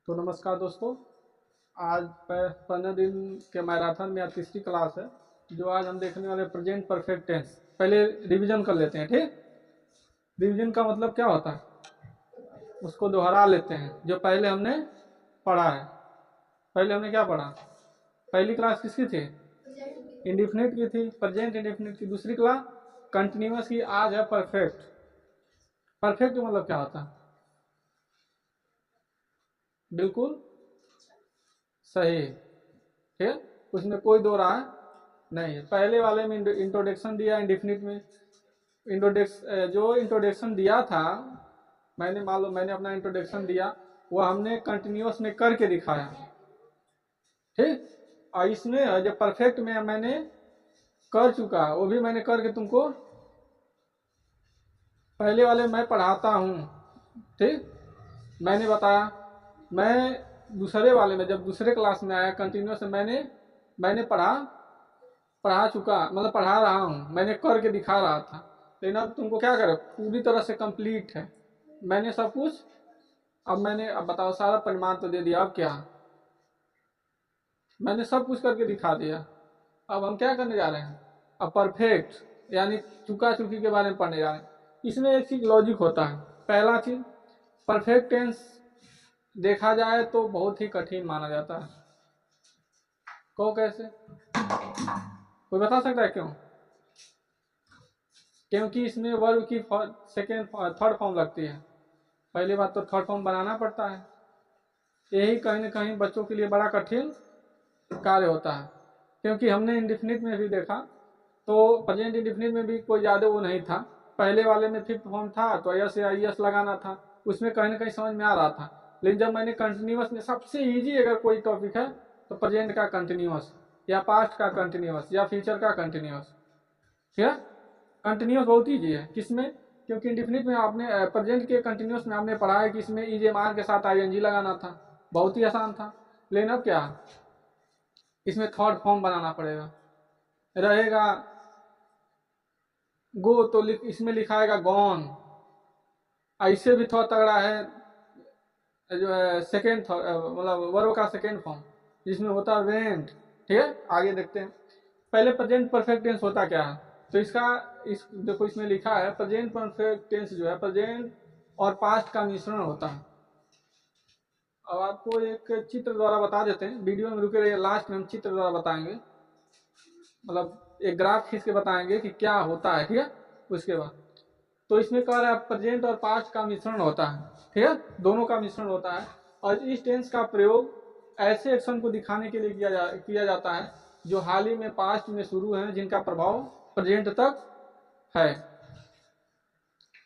तो नमस्कार दोस्तों। आज 15 दिन के मैराथन में आज तीसरी क्लास है जो आज हम देखने वाले प्रेजेंट परफेक्ट टेंस। पहले रिवीजन कर लेते हैं, ठीक। रिवीजन का मतलब क्या होता है, उसको दोहरा लेते हैं जो पहले हमने पढ़ा है। पहले हमने क्या पढ़ा, पहली क्लास किसकी थी, इंडिफिनिट की थी, प्रेजेंट इंडिफिनिट की। दूसरी क्लास कंटिन्यूअस की, आज है परफेक्ट। परफेक्ट मतलब क्या होता है, बिल्कुल सही, ठीक है, उसमें कोई दो राय नहीं है। पहले वाले में इंट्रोडक्शन दिया, इंडिफिनिट में जो इंट्रोडक्शन दिया था, मैंने मान लो मैंने अपना इंट्रोडक्शन दिया, वो हमने कंटिन्यूअस में करके दिखाया, ठीक। और इसमें जो परफेक्ट में मैंने कर चुका, वो भी मैंने करके तुमको, पहले वाले मैं पढ़ाता हूँ, ठीक, मैंने बताया। मैं दूसरे वाले में जब दूसरे क्लास में आया कंटिन्यूअस, मैंने पढ़ा चुका, मतलब पढ़ा रहा हूँ, मैंने करके दिखा रहा था। लेकिन अब तुमको क्या करे, पूरी तरह से कंप्लीट है, मैंने सब कुछ, अब बताओ, सारा परिमाण तो दे दिया, अब क्या, मैंने सब कुछ करके दिखा दिया। अब हम क्या करने जा रहे हैं, अब परफेक्ट यानी चुका चुकी के बारे में पढ़ने जा रहे हैं। इसमें एक चीज लॉजिक होता है। पहला चीज, परफेक्ट टेंस देखा जाए तो बहुत ही कठिन माना जाता है। कहो कैसे, कोई बता सकता है क्यों? क्योंकि इसमें वर्ब की सेकेंड थर्ड फॉर्म लगती है। पहली बात तो थर्ड फॉर्म बनाना पड़ता है, यही कहीं ना कहीं बच्चों के लिए बड़ा कठिन कार्य होता है। क्योंकि हमने इंडिफिनिट में भी देखा, तो प्रेजेंट इंडिफिनिट में भी कोई ज़्यादा वो नहीं था। पहले वाले में फिफ्थ फॉर्म था तो एस या एस लगाना था, उसमें कहीं ना कहीं समझ में आ रहा था। लेकिन जब मैंने कंटिन्यूअस में, सबसे ईजी अगर कोई टॉपिक है तो प्रेजेंट का कंटिन्यूअस, या पास्ट का कंटिन्यूअस, या फ्यूचर का कंटिन्यूअस, ठीक है। कंटिन्यूअस बहुत ईजी है, किसमें, क्योंकि इंडिफिनिट में आपने, प्रेजेंट के कंटिन्यूअस में आपने पढ़ा है कि इसमें ईज एम आर के साथ आईएनजी लगाना था, बहुत ही आसान था। लेकिन अब क्या, इसमें थर्ड फॉर्म बनाना पड़ेगा। रहेगा गो तो इसमें लिखाएगा गॉन। ऐसे भी थोड़ा तगड़ा है जो है सेकेंड, मतलब वर्ब का सेकेंड फॉर्म, जिसमें होता है वेंट, ठीक है। आगे देखते हैं। पहले प्रेजेंट परफेक्ट टेंस होता क्या है, तो इसका, इस देखो इसमें लिखा है प्रेजेंट परफेक्ट टेंस जो है प्रेजेंट और पास्ट का मिश्रण होता है। अब आपको एक चित्र द्वारा बता देते हैं, वीडियो में रुके रहिए, लास्ट में हम चित्र द्वारा बताएंगे, मतलब एक ग्राफ खींच के बताएंगे कि क्या होता है, ठीक है। उसके बाद तो इसमें कह रहा है प्रेजेंट और पास्ट का मिश्रण होता है, ठीक है, दोनों का मिश्रण होता है। और इस टेंस का प्रयोग ऐसे एक्शन को दिखाने के लिए किया जाता है जो हाल ही में पास्ट में शुरू है, जिनका प्रभाव प्रेजेंट तक है।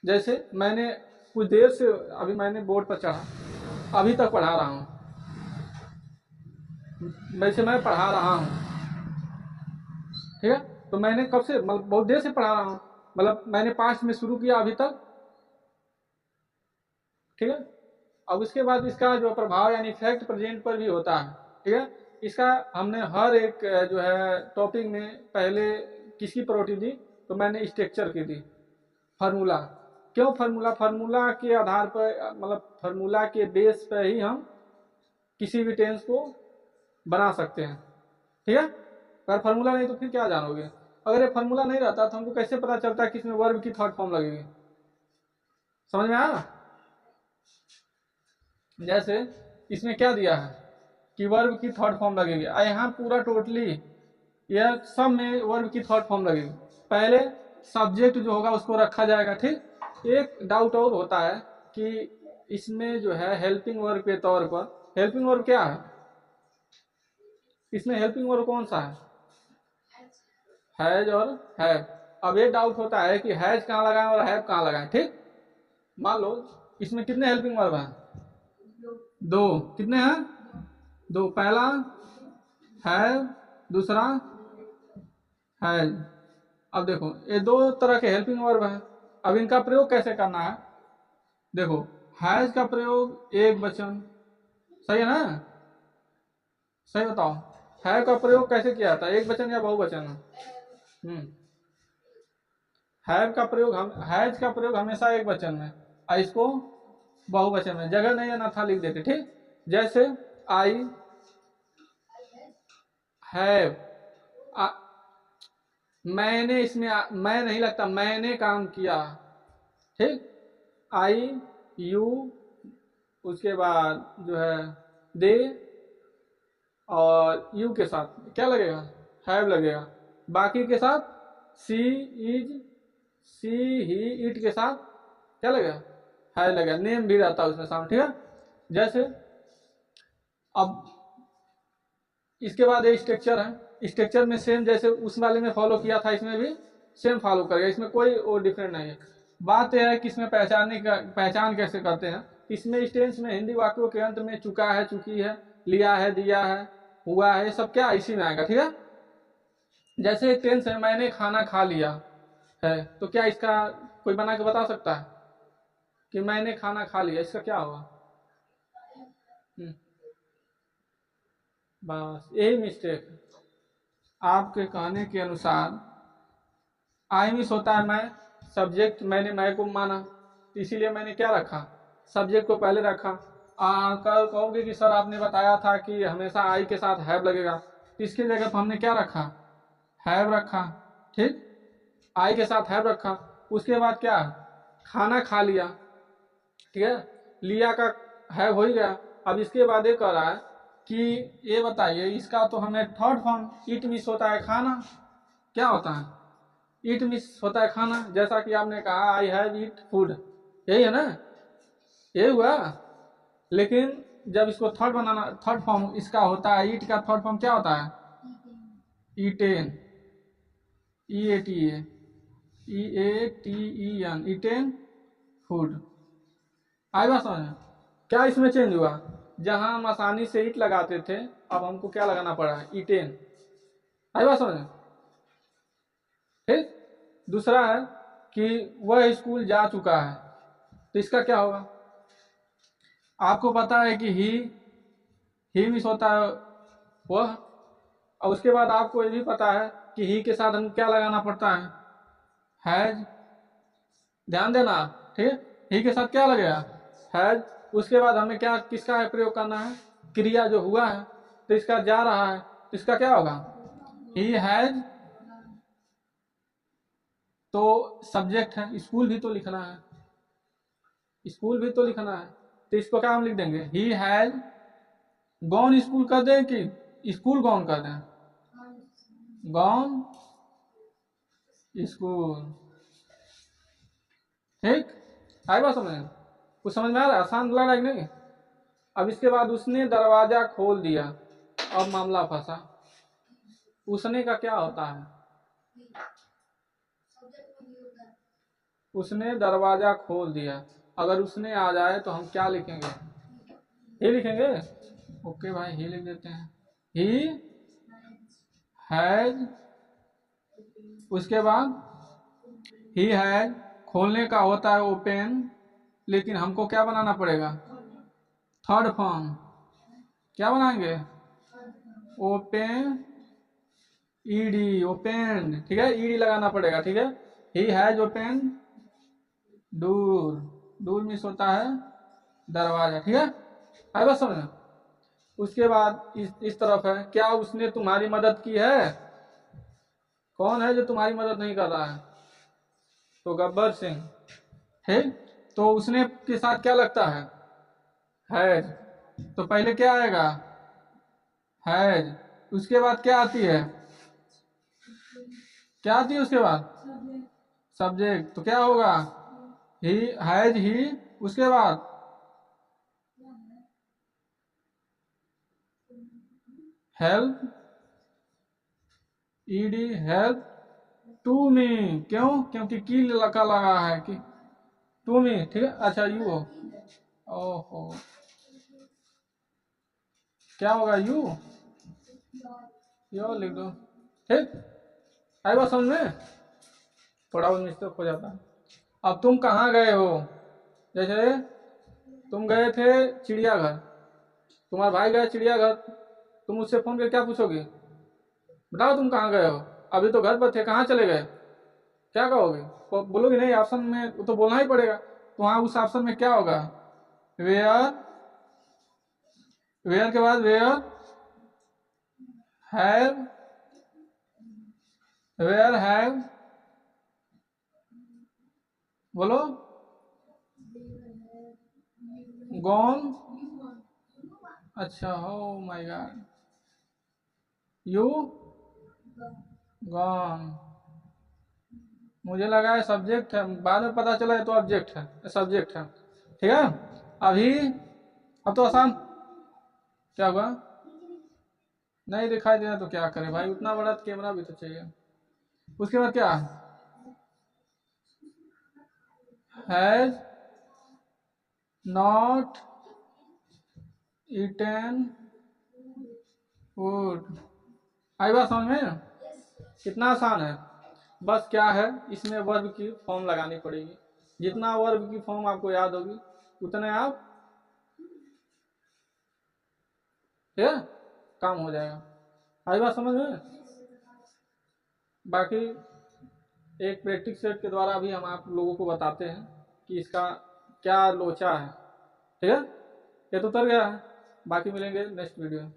जैसे मैंने कुछ देर से, अभी मैंने बोर्ड पर चढ़ा, अभी तक पढ़ा रहा हूँ, वैसे मैं पढ़ा रहा हूँ, ठीक है। तो मैंने कब से, मतलब बहुत देर से पढ़ा रहा हूँ, मतलब मैंने पास्ट में शुरू किया अभी तक, ठीक है। अब उसके बाद इसका जो प्रभाव यानी इफेक्ट प्रेजेंट पर भी होता है, ठीक है। इसका हमने हर एक जो है टॉपिक में पहले किसकी प्रोटी दी, तो मैंने स्ट्रक्चर की दी, फार्मूला। क्यों फार्मूला, फार्मूला के आधार पर, मतलब फार्मूला के बेस पर ही हम किसी भी टेंस को बना सकते हैं, ठीक है। अगर फार्मूला नहीं तो फिर क्या जानोगे, अगर ये फार्मूला नहीं रहता तो हमको कैसे पता चलता कि इसमें वर्ब की थर्ड फॉर्म लगेगी, समझ में आया। जैसे इसमें क्या दिया है कि वर्ब की थर्ड फॉर्म लगेगी, यहाँ पूरा टोटली यह सब में वर्ब की थर्ड फॉर्म लगेगी। पहले सब्जेक्ट जो होगा उसको रखा जाएगा, ठीक। एक डाउट और होता है कि इसमें जो है हेल्पिंग वर्ब के तौर पर, हेल्पिंग वर्ब क्या है, इसमें हेल्पिंग वर्ब कौन सा हैज और हैव। अब ये डाउट होता है कि हैज कहाँ लगाएं और हैव कहाँ लगाएं, ठीक। मान लो इसमें कितने हेल्पिंग वर्ब हैं, दो। कितने हैं, दो। पहला हैव, दूसरा हैज। अब देखो ये दो तरह के हेल्पिंग वर्ब हैं, अब इनका प्रयोग कैसे करना है। देखो हैज का प्रयोग एक वचन, सही है ना, सही बताओ, हैव का प्रयोग कैसे किया जाता है, एक वचन या बहुवचन है। हैव का प्रयोग, हम हैज का प्रयोग हमेशा एक वचन में, और इसको बहुवचन में, जगह नहीं है ना था लिख देते, ठीक। जैसे आई हैव, मैंने, इसमें मैं नहीं लगता, मैंने काम किया, ठीक। आई, यू, उसके बाद जो है दे, और यू के साथ क्या लगेगा, हैव लगेगा। बाकी के साथ सी, इज, सी, ही, इट के साथ क्या लगेगा, हैव लगेगा। नेम भी रहता है उसमें सामने, ठीक है। जैसे अब इसके बाद ये स्ट्रक्चर है, स्ट्रक्चर में सेम जैसे उस वाले में फॉलो किया था, इसमें भी सेम फॉलो करेगा, इसमें कोई वो डिफरेंट नहीं है। बात यह है कि इसमें पहचान कैसे करते हैं। इसमें इस टेंस में हिंदी वाक्यों के अंत में चुका है, चुकी है, लिया है, दिया है, हुआ है, सब क्या इसी में आएगा, ठीक है। जैसे एक टेंस है, मैंने खाना खा लिया है, तो क्या इसका कोई बना के बता सकता है कि मैंने खाना खा लिया, इसका क्या होगा। बस यही मिस्टेक है। आपके कहने के अनुसार आई मिस होता है मैं, सब्जेक्ट मैंने मैं को माना, तो इसीलिए मैंने क्या रखा, सब्जेक्ट को पहले रखा। कल कहोगे कि सर आपने बताया था कि हमेशा आई के साथ हैव लगेगा, तो इसकी जगह पर हमने क्या रखा, हैव रखा, ठीक। आई के साथ हैव रखा। उसके बाद क्या, खाना खा लिया, ठीक है, लिया का हैव हो ही गया। अब इसके बाद ये कह रहा है कि ये बताइए, इसका तो हमें थर्ड फॉर्म इट मिस होता है खाना, क्या होता है, ईट मिस होता है खाना। जैसा कि आपने कहा आई हैव ईट फूड, यही है ना, यही हुआ। लेकिन जब इसको थर्ड बनाना, थर्ड फॉर्म इसका होता है, ईट का थर्ड फॉर्म क्या होता है, eaten, E A T A, E A T E N, eaten food. आई बात समझ, क्या इसमें चेंज हुआ, जहां हम आसानी से ईट लगाते थे, अब हमको क्या लगाना पड़ा है, ईटेन। आई बात समझ, ठीक। दूसरा है कि वह स्कूल जा चुका है, तो इसका क्या होगा, आपको पता है कि ही मिस होता है वह, और उसके बाद आपको ये भी पता है कि ही के साथ हम क्या लगाना पड़ता है, हैज। ध्यान देना, ठीक है, ही के साथ क्या लगेगा, हैज। उसके बाद हमें क्या, किसका प्रयोग करना है, क्रिया जो हुआ है, तो इसका जा रहा है, तो इसका क्या होगा, ही हैज। तो सब्जेक्ट है, स्कूल भी तो लिखना है, स्कूल भी तो लिखना है, तो इसको क्या हम लिख देंगे, ही हैज गॉन स्कूल कर दें कि स्कूल गॉन कर दें, गॉन स्कूल, ठीक। आई बात समझ, कुछ समझ में आ रहा है, आसान लग रहा है कि नहीं। अब इसके बाद उसने दरवाजा खोल दिया, अब मामला फंसा। उसने का क्या होता है, उसने दरवाजा खोल दिया। अगर उसने आ जाए तो हम क्या लिखेंगे, ही लिखेंगे। ओके भाई, ही लिख देते हैं, ही हैज। उसके बाद ही हैज खोलने का होता है ओपन, लेकिन हमको क्या बनाना पड़ेगा, थर्ड फॉर्म। क्या बनाएंगे, ओपन, ईडी, ओपन, ठीक है, ईडी लगाना पड़ेगा, ठीक है। He has open door, door miss होता है दरवाजा, ठीक है। आई बस समझ। उसके बाद इस तरफ है, क्या उसने तुम्हारी मदद की है, कौन है जो तुम्हारी मदद नहीं कर रहा है, तो गब्बर सिंह, ठीक। तो उसने के साथ क्या लगता है, तो पहले क्या आएगा, हैज। उसके बाद क्या आती है, क्या आती है उसके बाद, सब्जेक्ट। तो क्या होगा, ही हैज ही, उसके बाद हेल्प, ईडी हेल्प टू मी, क्यों, क्योंकि की लगा है कि टू मी, ठीक है। अच्छा यू हो, ओहो, क्या होगा, यू लिख दो, ठीक। आई बात समझ में, थोड़ा बहुत मिस्टेक हो जाता है। अब तुम कहाँ गए हो, जैसे तुम गए थे चिड़ियाघर, तुम्हारा भाई गया चिड़ियाघर, तुम उससे फोन करके क्या पूछोगे, बताओ तुम कहाँ गए हो, अभी तो घर पर थे, कहाँ चले गए, क्या कहोगे, तो बोलोगे नहीं, ऑप्शन में तो बोलना ही पड़ेगा। तो वहां उस ऑप्शन में क्या होगा, वेयर वेयर के बाद वेयर हैव, वेयर हैव, बोलो, गॉन, अच्छा हो माय गॉड, यू गॉन, मुझे लगा है सब्जेक्ट है, बाद में पता चला है तो ऑब्जेक्ट है, सब्जेक्ट है। ठीक है, अभी अब तो आसान, क्या हुआ, नहीं दिखाई दे रहा तो क्या करें भाई, उतना बड़ा कैमरा भी तो चाहिए। उसके बाद क्या, हैज नॉट ईटन फूड, आई बात समझ में, कितना आसान है। बस क्या है, इसमें वर्ब की फॉर्म लगानी पड़ेगी, जितना वर्ब की फॉर्म आपको याद होगी उतने आप, ठीक है, काम हो जाएगा। आई बात समझ में। बाकी एक प्रैक्टिस सेट के द्वारा भी हम आप लोगों को बताते हैं कि इसका क्या लोचा है। ठीक है, ये तो उतर गया है, बाकी मिलेंगे नेक्स्ट वीडियो में।